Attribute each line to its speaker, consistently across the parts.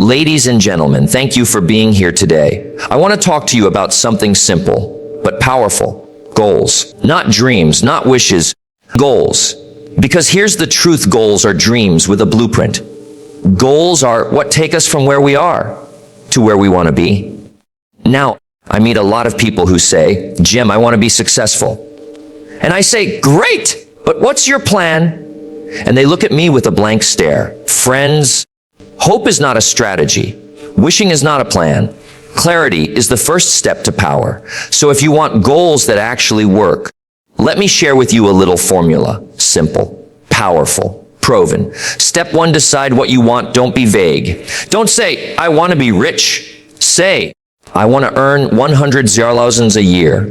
Speaker 1: Ladies and gentlemen, thank you for being here today. I want to talk to you about something simple, but powerful. Goals. Not dreams, not wishes, goals. Because here's the truth, goals are dreams with a blueprint. Goals are what take us from where we are to where we want to be. Now, I meet a lot of people who say, Jim, I want to be successful. And I say, great, but what's your plan? And they look at me with a blank stare. Friends, hope is not a strategy. Wishing is not a plan. Clarity is the first step to power. So if you want goals that actually work, let me share with you a little formula. Simple, powerful, proven. Step one, decide what you want. Don't be vague. Don't say, I want to be rich. Say, I want to earn $100,000 a year.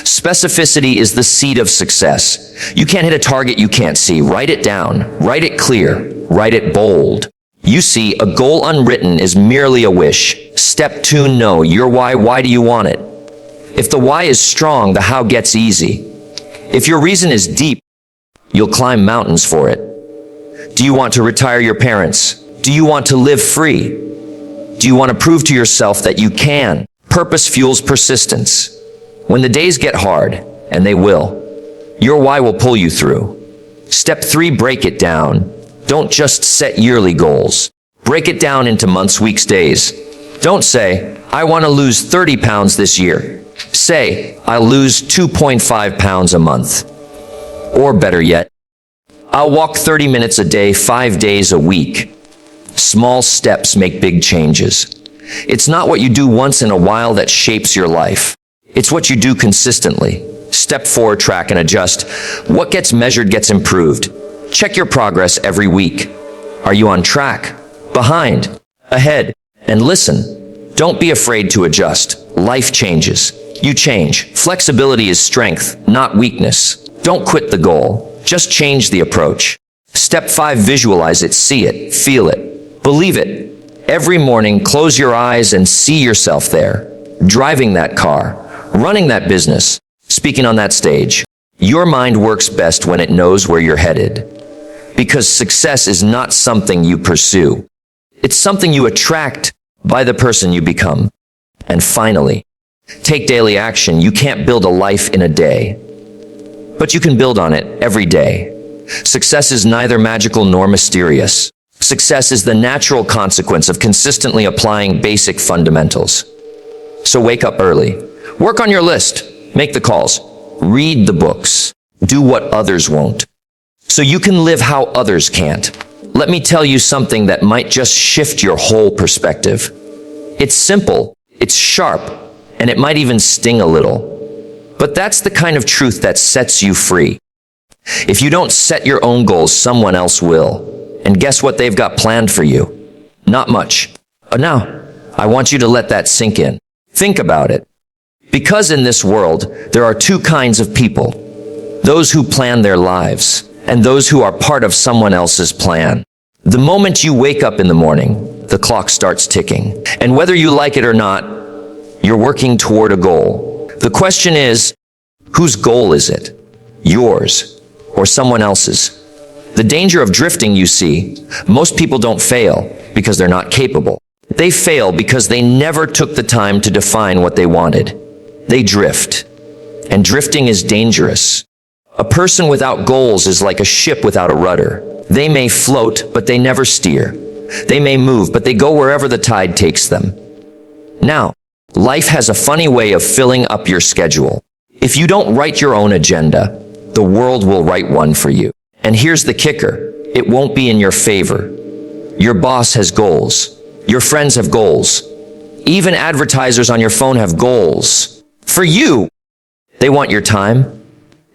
Speaker 1: Specificity is the seed of success. You can't hit a target you can't see. Write it down. Write it clear. Write it bold. You see, a goal unwritten is merely a wish. Step two, know your why. Why do you want it? If the why is strong, the how gets easy. If your reason is deep, you'll climb mountains for it. Do you want to retire your parents? Do you want to live free? Do you want to prove to yourself that you can? Purpose fuels persistence. When the days get hard, and they will, your why will pull you through. Step three, break it down. Don't just set yearly goals. Break it down into months, weeks, days. Don't say, I want to lose 30 pounds this year. Say, I'll lose 2.5 pounds a month. Or better yet, I'll walk 30 minutes a day, 5 days a week. Small steps make big changes. It's not what you do once in a while that shapes your life. It's what you do consistently. Step four, track and adjust. What gets measured gets improved. Check your progress every week. Are you on track? Behind? Ahead? And listen, don't be afraid to adjust. Life changes. You change. Flexibility is strength, not weakness. Don't quit the goal. Just change the approach. Step five, visualize it, see it, feel it, believe it. Every morning, close your eyes and see yourself there, driving that car, running that business, speaking on that stage. Your mind works best when it knows where you're headed. Because success is not something you pursue. It's something you attract by the person you become. And finally, take daily action. You can't build a life in a day, but you can build on it every day. Success is neither magical nor mysterious. Success is the natural consequence of consistently applying basic fundamentals. So wake up early. Work on your list. Make the calls. Read the books. Do what others won't, so you can live how others can't. Let me tell you something that might just shift your whole perspective. It's simple, it's sharp, and it might even sting a little. But that's the kind of truth that sets you free. If you don't set your own goals, someone else will. And guess what they've got planned for you? Not much. Now, I want you to let that sink in. Think about it. Because in this world, there are two kinds of people. Those who plan their lives, and those who are part of someone else's plan. The moment you wake up in the morning, the clock starts ticking. And whether you like it or not, you're working toward a goal. The question is, whose goal is it? Yours or someone else's? The danger of drifting, you see, most people don't fail because they're not capable. They fail because they never took the time to define what they wanted. They drift, and drifting is dangerous. A person without goals is like a ship without a rudder. They may float, but they never steer. They may move, but they go wherever the tide takes them. Now, life has a funny way of filling up your schedule. If you don't write your own agenda, the world will write one for you. And here's the kicker. It won't be in your favor. Your boss has goals. Your friends have goals. Even advertisers on your phone have goals. For you, they want your time.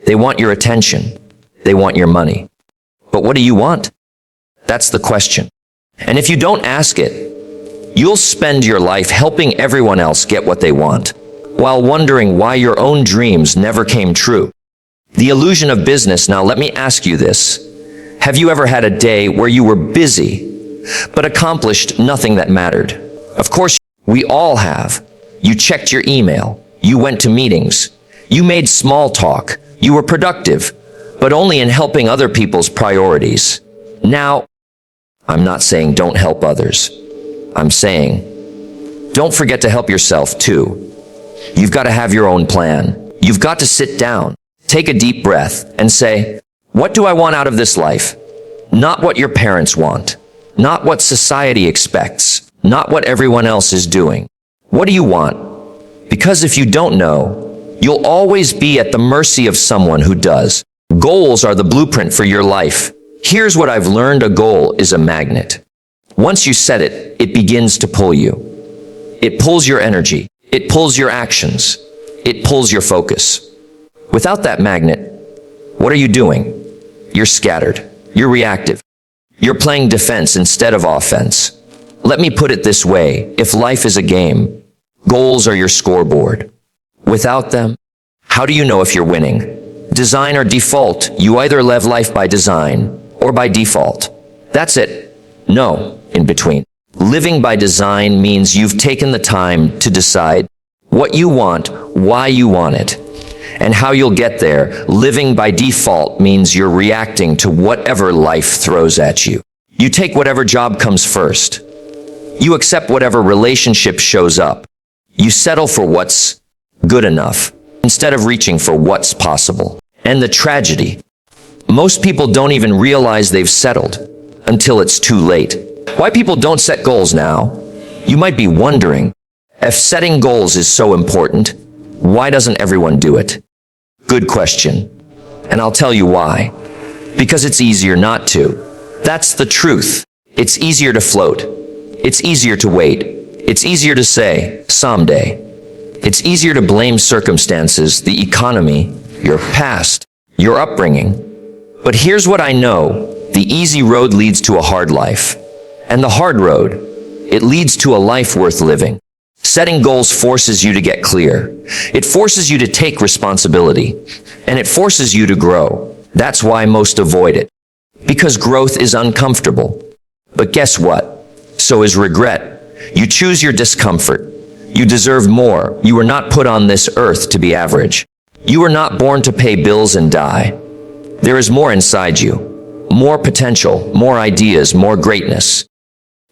Speaker 1: They want your attention. They want your money. But what do you want? That's the question. And if you don't ask it, you'll spend your life helping everyone else get what they want, while wondering why your own dreams never came true. The illusion of business. Now let me ask you this. Have you ever had a day where you were busy, but accomplished nothing that mattered? Of course, we all have. You checked your email. You went to meetings. You made small talk. You were productive, but only in helping other people's priorities. Now, I'm not saying don't help others. I'm saying, don't forget to help yourself too. You've got to have your own plan. You've got to sit down, take a deep breath, and say, what do I want out of this life? Not what your parents want, not what society expects, not what everyone else is doing. What do you want? Because if you don't know, you'll always be at the mercy of someone who does. Goals are the blueprint for your life. Here's what I've learned: a goal is a magnet. Once you set it, it begins to pull you. It pulls your energy. It pulls your actions. It pulls your focus. Without that magnet, what are you doing? You're scattered. You're reactive. You're playing defense instead of offense. Let me put it this way: if life is a game, goals are your scoreboard. Without them, how do you know if you're winning? Design or default. You either live life by design or by default. That's it. No in between. Living by design means you've taken the time to decide what you want, why you want it, and how you'll get there. Living by default means you're reacting to whatever life throws at you. You take whatever job comes first. You accept whatever relationship shows up. You settle for what's good enough instead of reaching for what's possible. And the tragedy: most people don't even realize they've settled until it's too late. Why people don't set goals now? You might be wondering, if setting goals is so important, why doesn't everyone do it? Good question. And I'll tell you why. Because it's easier not to. That's the truth. It's easier to float. It's easier to wait. It's easier to say, someday. It's easier to blame circumstances, the economy, your past, your upbringing. But here's what I know: the easy road leads to a hard life. And the hard road, it leads to a life worth living. Setting goals forces you to get clear. It forces you to take responsibility. And it forces you to grow. That's why most avoid it. Because growth is uncomfortable. But guess what? So is regret. You choose your discomfort. You deserve more. You were not put on this earth to be average. You were not born to pay bills and die. There is more inside you. More potential, more ideas, more greatness.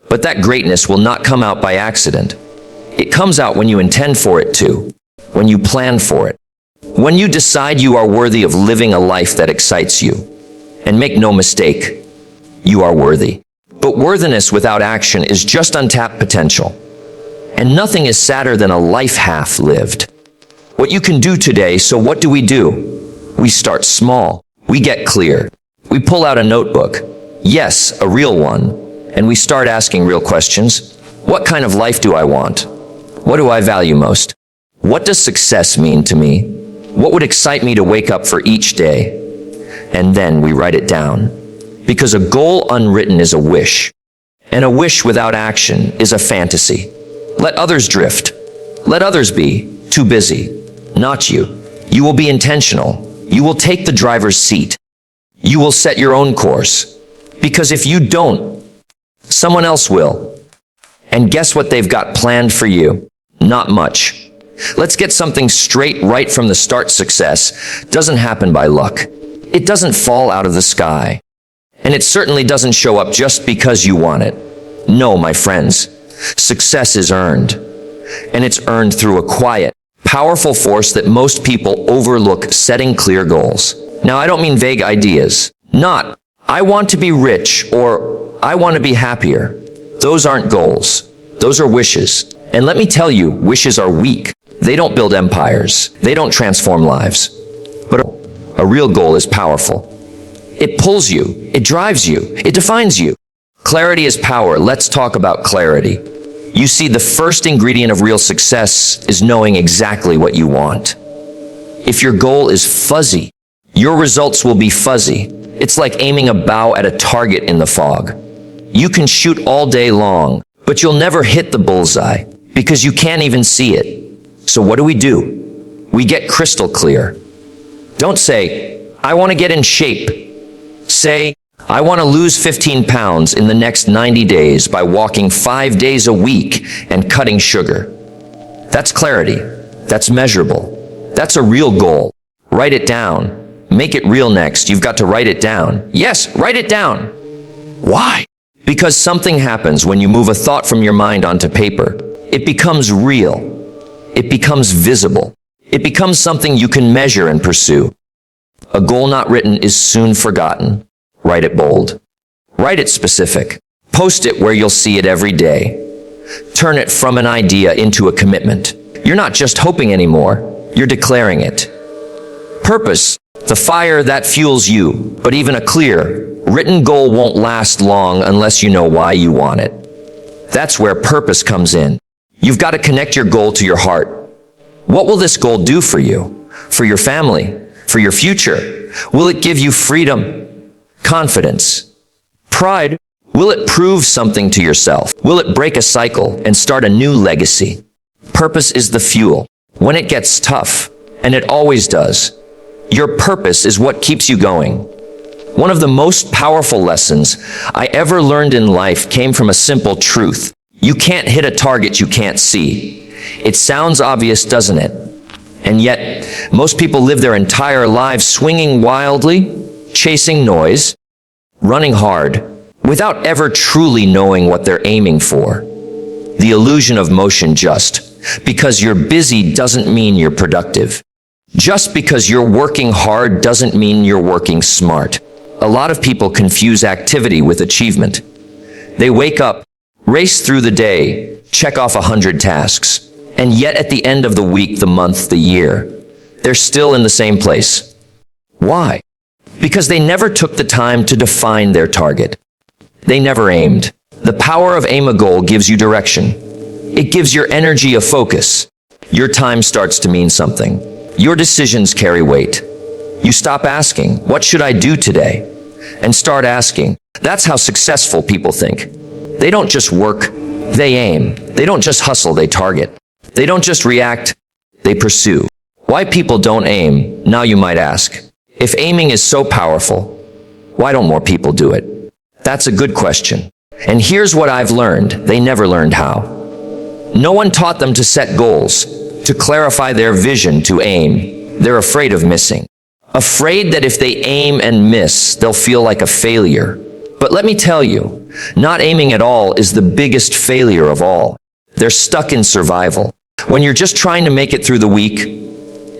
Speaker 1: But that greatness will not come out by accident. It comes out when you intend for it to, when you plan for it, when you decide you are worthy of living a life that excites you. And make no mistake, you are worthy. But worthiness without action is just untapped potential. And nothing is sadder than a life half lived. What you can do today, so what do? We start small. We get clear. We pull out a notebook. Yes, a real one. And we start asking real questions. What kind of life do I want? What do I value most? What does success mean to me? What would excite me to wake up for each day? And then we write it down. Because a goal unwritten is a wish. And a wish without action is a fantasy. Let others drift. Let others be too busy. Not you. You will be intentional. You will take the driver's seat. You will set your own course. Because if you don't, someone else will. And guess what they've got planned for you? Not much. Let's get something straight right from the start. Success doesn't happen by luck. It doesn't fall out of the sky. And it certainly doesn't show up just because you want it. No, my friends, success is earned. And it's earned through a quiet, powerful force that most people overlook: setting clear goals. Now, I don't mean vague ideas. Not, I want to be rich or I want to be happier. Those aren't goals. Those are wishes. And let me tell you, wishes are weak. They don't build empires. They don't transform lives. But a real goal is powerful. It pulls you. It drives you. It defines you. Clarity is power. Let's talk about clarity. You see, the first ingredient of real success is knowing exactly what you want. If your goal is fuzzy, your results will be fuzzy. It's like aiming a bow at a target in the fog. You can shoot all day long, but you'll never hit the bullseye because you can't even see it. So what do? We get crystal clear. Don't say, I want to get in shape. Say, I want to lose 15 pounds in the next 90 days by walking 5 days a week and cutting sugar. That's clarity. That's measurable. That's a real goal. Write it down. Make it real next. You've got to write it down. Yes, write it down. Why? Because something happens when you move a thought from your mind onto paper. It becomes real. It becomes visible. It becomes something you can measure and pursue. A goal not written is soon forgotten. Write it bold. Write it specific. Post it where you'll see it every day. Turn it from an idea into a commitment. You're not just hoping anymore, you're declaring it. Purpose, the fire that fuels you, but even a clear, written goal won't last long unless you know why you want it. That's where purpose comes in. You've got to connect your goal to your heart. What will this goal do for you, for your family, for your future? Will it give you freedom, confidence, pride? Will it prove something to yourself? Will it break a cycle and start a new legacy? Purpose is the fuel. When it gets tough, and it always does, your purpose is what keeps you going. One of the most powerful lessons I ever learned in life came from a simple truth. You can't hit a target you can't see. It sounds obvious, doesn't it? And yet, most people live their entire lives swinging wildly, chasing noise, running hard, without ever truly knowing what they're aiming for. The illusion of motion. Just because you're busy doesn't mean you're productive. Just because you're working hard doesn't mean you're working smart. A lot of people confuse activity with achievement. They wake up, race through the day, check off 100 tasks, and yet at the end of the week, the month, the year, they're still in the same place. Why? Because they never took the time to define their target. They never aimed. The power of aim a goal gives you direction. It gives your energy a focus. Your time starts to mean something. Your decisions carry weight. You stop asking, what should I do today? And start asking. That's how successful people think. They don't just work, they aim. They don't just hustle, they target. They don't just react, they pursue. Why people don't aim, now you might ask. If aiming is so powerful, why don't more people do it? That's a good question. And here's what I've learned. They never learned how. No one taught them to set goals, to clarify their vision, to aim. They're afraid of missing. Afraid that if they aim and miss, they'll feel like a failure. But let me tell you, not aiming at all is the biggest failure of all. They're stuck in survival. When you're just trying to make it through the week,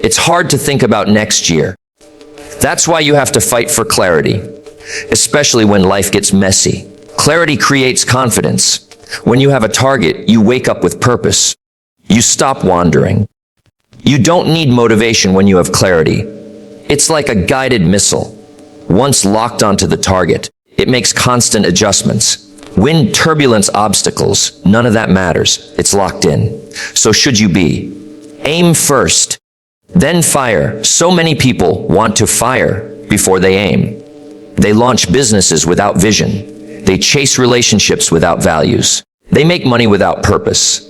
Speaker 1: it's hard to think about next year. That's why you have to fight for clarity, especially when life gets messy. Clarity creates confidence. When you have a target, you wake up with purpose. You stop wandering. You don't need motivation when you have clarity. It's like a guided missile. Once locked onto the target, it makes constant adjustments. Wind, turbulence, obstacles, none of that matters. It's locked in. So should you be? Aim first, then fire. So many people want to fire before they aim. They launch businesses without vision. They chase relationships without values. They make money without purpose.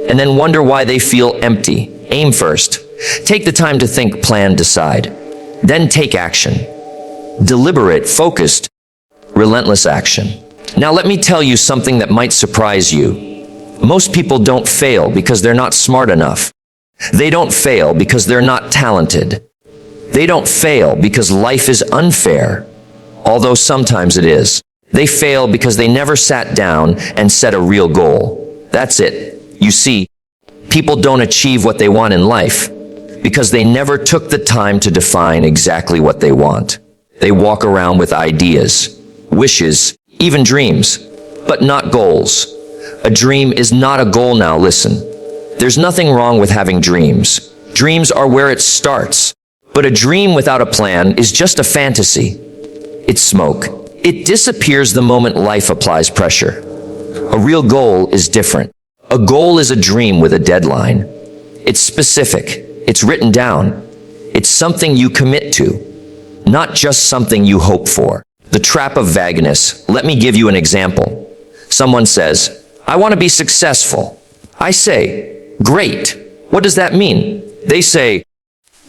Speaker 1: And then wonder why they feel empty. Aim first. Take the time to think, plan, decide. Then take action. Deliberate, focused, relentless action. Now let me tell you something that might surprise you. Most people don't fail because they're not smart enough. They don't fail because they're not talented. They don't fail because life is unfair, although sometimes it is. They fail because they never sat down and set a real goal. That's it. You see, people don't achieve what they want in life because they never took the time to define exactly what they want. They walk around with ideas, wishes, even dreams, but not goals. A dream is not a goal. Now listen, there's nothing wrong with having dreams. Dreams are where it starts. But a dream without a plan is just a fantasy. It's smoke. It disappears the moment life applies pressure. A real goal is different. A goal is a dream with a deadline. It's specific. It's written down. It's something you commit to, not just something you hope for. The trap of vagueness. Let me give you an example. Someone says, I want to be successful. I say, great. What does that mean? They say,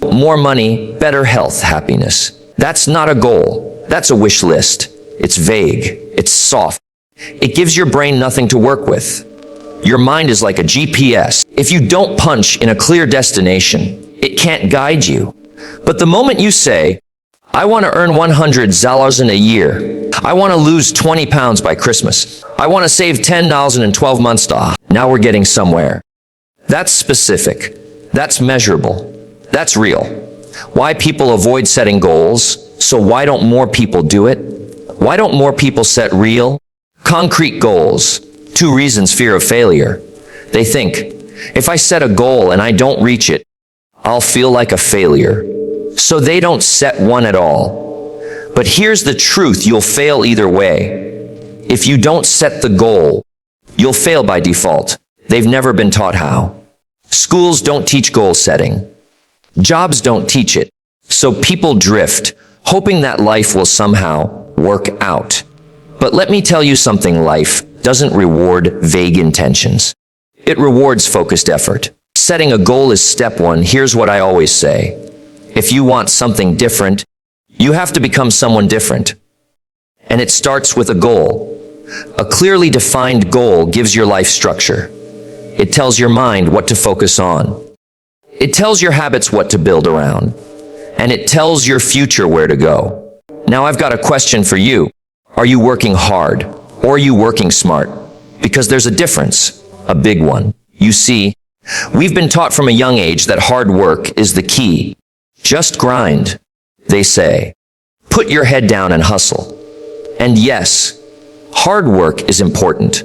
Speaker 1: more money, better health, happiness. That's not a goal. That's a wish list. It's vague. It's soft. It gives your brain nothing to work with. Your mind is like a GPS. If you don't punch in a clear destination, it can't guide you. But the moment you say, I want to earn $100 in a year. I want to lose 20 pounds by Christmas. I want to save $10,000 in 12 months. Now we're getting somewhere. That's specific. That's measurable. That's real. Why people avoid setting goals? So why don't more people do it? Why don't more people set real, concrete goals? 2 reasons: fear of failure. They think, if I set a goal and I don't reach it, I'll feel like a failure. So they don't set one at all. But here's the truth: you'll fail either way. If you don't set the goal, you'll fail by default. They've never been taught how. Schools don't teach goal setting. Jobs don't teach it. So people drift, hoping that life will somehow work out. But let me tell you something: life doesn't reward vague intentions. It rewards focused effort. Setting a goal is step 1. Here's what I always say: if you want something different, you have to become someone different. And it starts with a goal. A clearly defined goal gives your life structure. It tells your mind what to focus on. It tells your habits what to build around. And it tells your future where to go. Now I've got a question for you. Are you working hard, or are you working smart? Because there's a difference, a big one. You see, we've been taught from a young age that hard work is the key. Just grind, they say. Put your head down and hustle. And yes, hard work is important.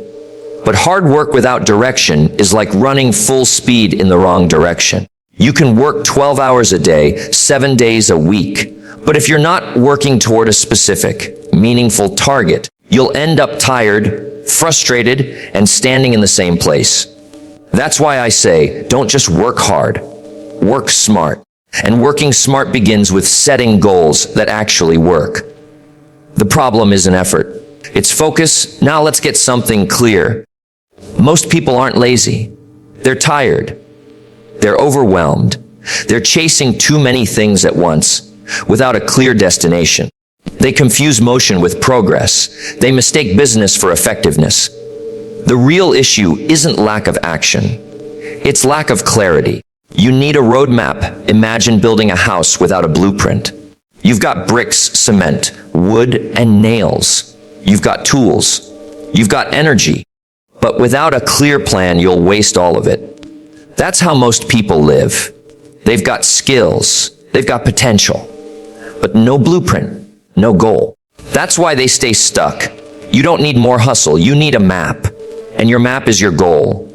Speaker 1: But hard work without direction is like running full speed in the wrong direction. You can work 12 hours a day, 7 days a week. But if you're not working toward a specific, meaningful target, you'll end up tired, frustrated, and standing in the same place. That's why I say, don't just work hard, work smart. And working smart begins with setting goals that actually work. The problem isn't effort. It's focus. Now let's get something clear. Most people aren't lazy. They're tired. They're overwhelmed. They're chasing too many things at once without a clear destination. They confuse motion with progress. They mistake business for effectiveness. The real issue isn't lack of action. It's lack of clarity. You need a roadmap. Imagine building a house without a blueprint. You've got bricks, cement, wood, and nails. You've got tools. You've got energy. But without a clear plan, you'll waste all of it. That's how most people live. They've got skills. They've got potential. But no blueprint, no goal. That's why they stay stuck. You don't need more hustle. You need a map. And your map is your goal.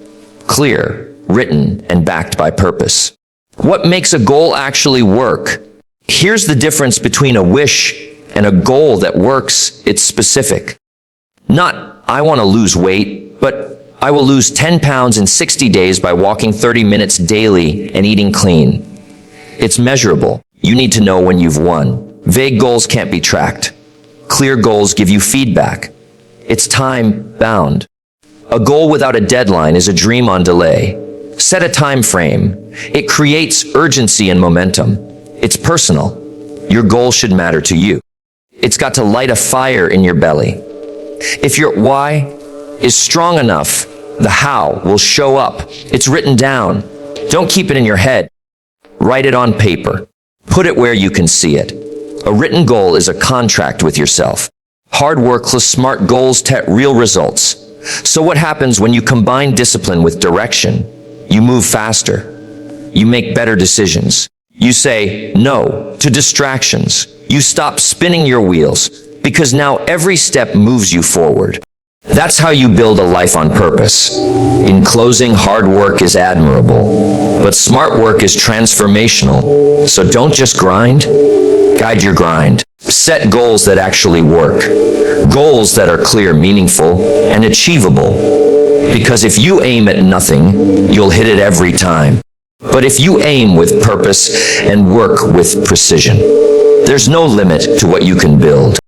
Speaker 1: Clear, written, and backed by purpose. What makes a goal actually work? Here's the difference between a wish and a goal that works. It's specific. Not, I want to lose weight, but I will lose 10 pounds in 60 days by walking 30 minutes daily and eating clean. It's measurable. You need to know when you've won. Vague goals can't be tracked. Clear goals give you feedback. It's time-bound. A goal without a deadline is a dream on delay. Set a time frame. It creates urgency and momentum. It's personal. Your goal should matter to you. It's got to light a fire in your belly. If your why is strong enough, the how will show up. It's written down. Don't keep it in your head. Write it on paper. Put it where you can see it. A written goal is a contract with yourself. Hard work plus smart goals real results. So what happens when you combine discipline with direction? You move faster. You make better decisions. You say no to distractions. You stop spinning your wheels because now every step moves you forward. That's how you build a life on purpose. In closing, hard work is admirable, but smart work is transformational. So don't just grind, guide your grind. Set goals that actually work. Goals that are clear, meaningful, and achievable. Because if you aim at nothing, you'll hit it every time. But if you aim with purpose and work with precision, there's no limit to what you can build.